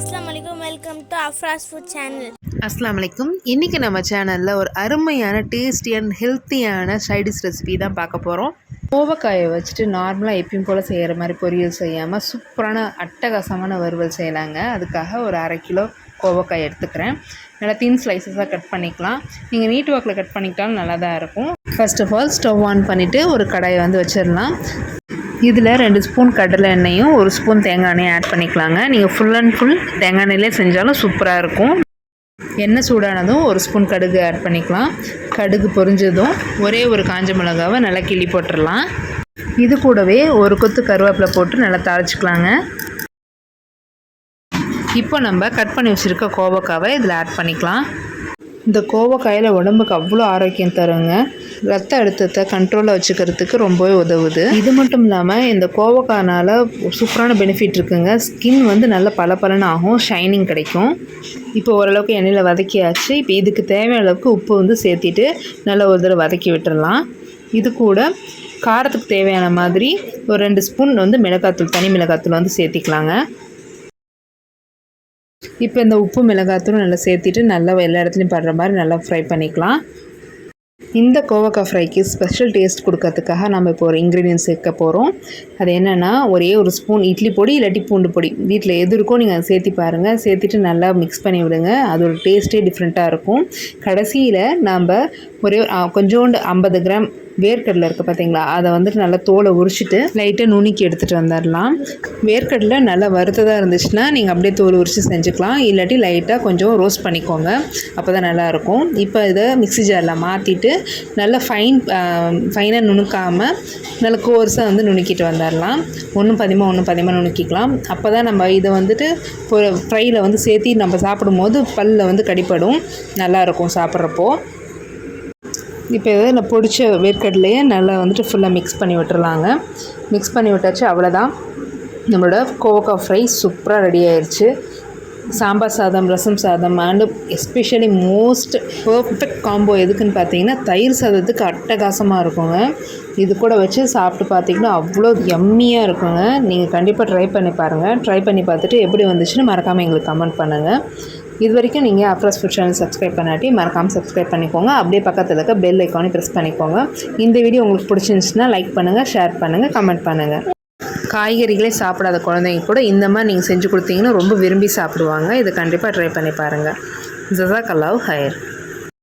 Assalamualaikum, welcome to Afra's Food Channel. அஸ்ஸலாமு இன்றைக்கி நம்ம சேனலில் ஒரு அருமையான டேஸ்டி அண்ட் ஹெல்த்தியான சைடிஷ் ரெசிபி தான் பார்க்க போகிறோம். கோவக்காயை வச்சுட்டு நார்மலாக எப்பயும் போல் செய்கிற மாதிரி பொரியல் செய்யாமல் சூப்பரான அட்டகாசமான வறுவல் செய்யலாங்க. அதுக்காக ஒரு 1/2 கிலோ கோவக்காய் எடுத்துக்கிறேன். நல்லா தின் ஸ்லைசஸாக கட் பண்ணிக்கலாம். நீங்கள் நீட் வாக்கில் கட் பண்ணிக்கிட்டாலும் நல்லா தான் இருக்கும். First of all stove on பண்ணிவிட்டு ஒரு கடாயை வச்சிடலாம். இதில் 2 ஸ்பூன் கடலை எண்ணெயும் 1 ஸ்பூன் தேங்காய் எண்ணெயும் ஆட் பண்ணிக்கலாங்க. நீங்கள் ஃபுல் அண்ட் ஃபுல் தேங்காய் எண்ணெயிலே செஞ்சாலும் சூப்பராக இருக்கும். எண்ணெய் சூடானதும் 1 ஸ்பூன் கடுகு ஆட் பண்ணிக்கலாம். கடுகு பொரிஞ்சதும் ஒரே ஒரு காஞ்ச மிளகாவை நல்லா கிள்ளி போட்டுடலாம். இது கூடவே ஒரு கொத்து கருவேப்பிலை போட்டு நல்லா தாளிச்சிக்கலாங்க. இப்போ நம்ம கட் பண்ணி வச்சுருக்க கோவக்காவை இதில் ஆட் பண்ணிக்கலாம். இந்த கோவக்காயில் உடம்புக்கு அவ்வளோ ஆரோக்கியம் தருங்க. ரத்த அழுத்தத்தை கண்ட்ரோலில் வச்சுக்கிறதுக்கு ரொம்பவே உதவுது. இது மட்டும் இல்லாமல் இந்த கோவக்காய்னால் சூப்பரான பெனிஃபிட் இருக்குங்க. ஸ்கின் நல்ல பளபளன்னு ஆகும், ஷைனிங் கிடைக்கும். இப்போ ஓரளவுக்கு எண்ணெயில் வதக்கியாச்சு. இப்போ இதுக்கு தேவையான அளவுக்கு உப்பு சேர்த்திட்டு நல்லா ஒரு தடவை வதக்கி விட்டுடலாம். இது கூட காரத்துக்கு தேவையான மாதிரி ஒரு 2 ஸ்பூன் மிளகாத்தூள், தனி மிளகாத்தூள் சேர்த்திக்கலாங்க. இப்போ இந்த உப்பு மிளகாத்தூளும் நல்லா சேர்த்திட்டு நல்லா எல்லா இடத்துலையும் படுற மாதிரி நல்லா ஃப்ரை பண்ணிக்கலாம். இந்த கோவக்காய் ஃப்ரைக்கு ஸ்பெஷல் டேஸ்ட் கொடுக்கறதுக்காக நம்ம இப்போ ஒரு இன்க்ரீடியன்ட் சேர்க்க போகிறோம். அது என்னென்னா ஒரே ஒரு ஸ்பூன் இட்லி பொடி இல்லாட்டி பூண்டு பொடி, வீட்டில் எது இருக்கோ நீங்கள் அதை சேர்த்தி பாருங்கள். சேர்த்துட்டு நல்லா மிக்ஸ் பண்ணி விடுங்க. அதோட டேஸ்ட்டே டிஃப்ரெண்ட்டாக இருக்கும். கடைசியில் நாம் ஒரே கொஞ்சோண்டு 50 கிராம் வேர்க்கடலை இருக்குது பார்த்தீங்களா, அதை நல்லா தோலை உரிச்சிட்டு லைட்டாக நுணுக்கி எடுத்துகிட்டு வந்துடலாம். வேர்க்கடலை நல்லா வறுத்ததாக இருந்துச்சுன்னா நீங்கள் அப்படியே தோல் உரித்து செஞ்சுக்கலாம். இல்லாட்டி லைட்டாக கொஞ்சம் ரோஸ்ட் பண்ணிக்கோங்க, அப்போ தான் நல்லாயிருக்கும். இப்போ இதை மிக்ஸி ஜாரில் மாற்றிட்டு நல்லா ஃபைனாக நுணுக்காமல் நல்லா கோர்ஸாக நுணுக்கிட்டு வந்துடலாம். ஒன்றும் பதிமாக நுணுக்கிக்கலாம். அப்போ தான் நம்ம இதை ஃப்ரையில் சேர்த்தி நம்ம சாப்பிடும்போது பல்லில் கடிப்படும், நல்லாயிருக்கும் சாப்பிட்றப்போ. இப்போ இதை நான் பொடிச்ச வேர்க்கடலையே நல்லா ஃபுல்லாக மிக்ஸ் பண்ணி விட்டுறலாங்க. மிக்ஸ் பண்ணி விட்டாச்சு, அவ்வளோதான். நம்மளோட கோவக்காய் ஃப்ரை சூப்பராக ரெடி ஆயிடுச்சு. சாம்பார் சாதம், ரசம் சாதம் and especially most perfect combo எதுக்குன்னு பார்த்தீங்கன்னா தயிர் சாதத்துக்கு அட்டகாசமாக இருக்குங்க. இது கூட வச்சு சாப்பிட்டு பார்த்தீங்கன்னா அவ்வளோ யம்மியாக இருக்குங்க. நீங்கள் கண்டிப்பாக ட்ரை பண்ணி பாருங்கள். ட்ரை பண்ணி பார்த்துட்டு எப்படி வந்துச்சுன்னு மறக்காமல் எங்களுக்கு கமெண்ட் பண்ணுங்கள். இது வரைக்கும் நீங்கள் அஃப்ராஸ் ஃபுட் சேனல் சப்ஸ்கிரைப் பண்ணாட்டி மறக்காமல் சப்ஸ்கிரைப் பண்ணிக்கோங்க. அப்படியே பக்கத்தில் இருக்க பெல் ஐக்கானை ப்ரெஸ் பண்ணிக்கோங்க. இந்த வீடியோ உங்களுக்கு பிடிச்சிருந்துச்சுன்னா லைக் பண்ணுங்கள், ஷேர் பண்ணுங்கள், கமெண்ட் பண்ணுங்கள். காய்கறிகளே சாப்பிடாத குழந்தைங்க கூட இந்த மாதிரி நீங்கள் செஞ்சு கொடுத்தீங்கன்னா ரொம்ப விரும்பி சாப்பிடுவாங்க. இதை கண்டிப்பாக ட்ரை பண்ணி பாருங்கள். ஜஸாக்கல்லாஹு ஹைர்.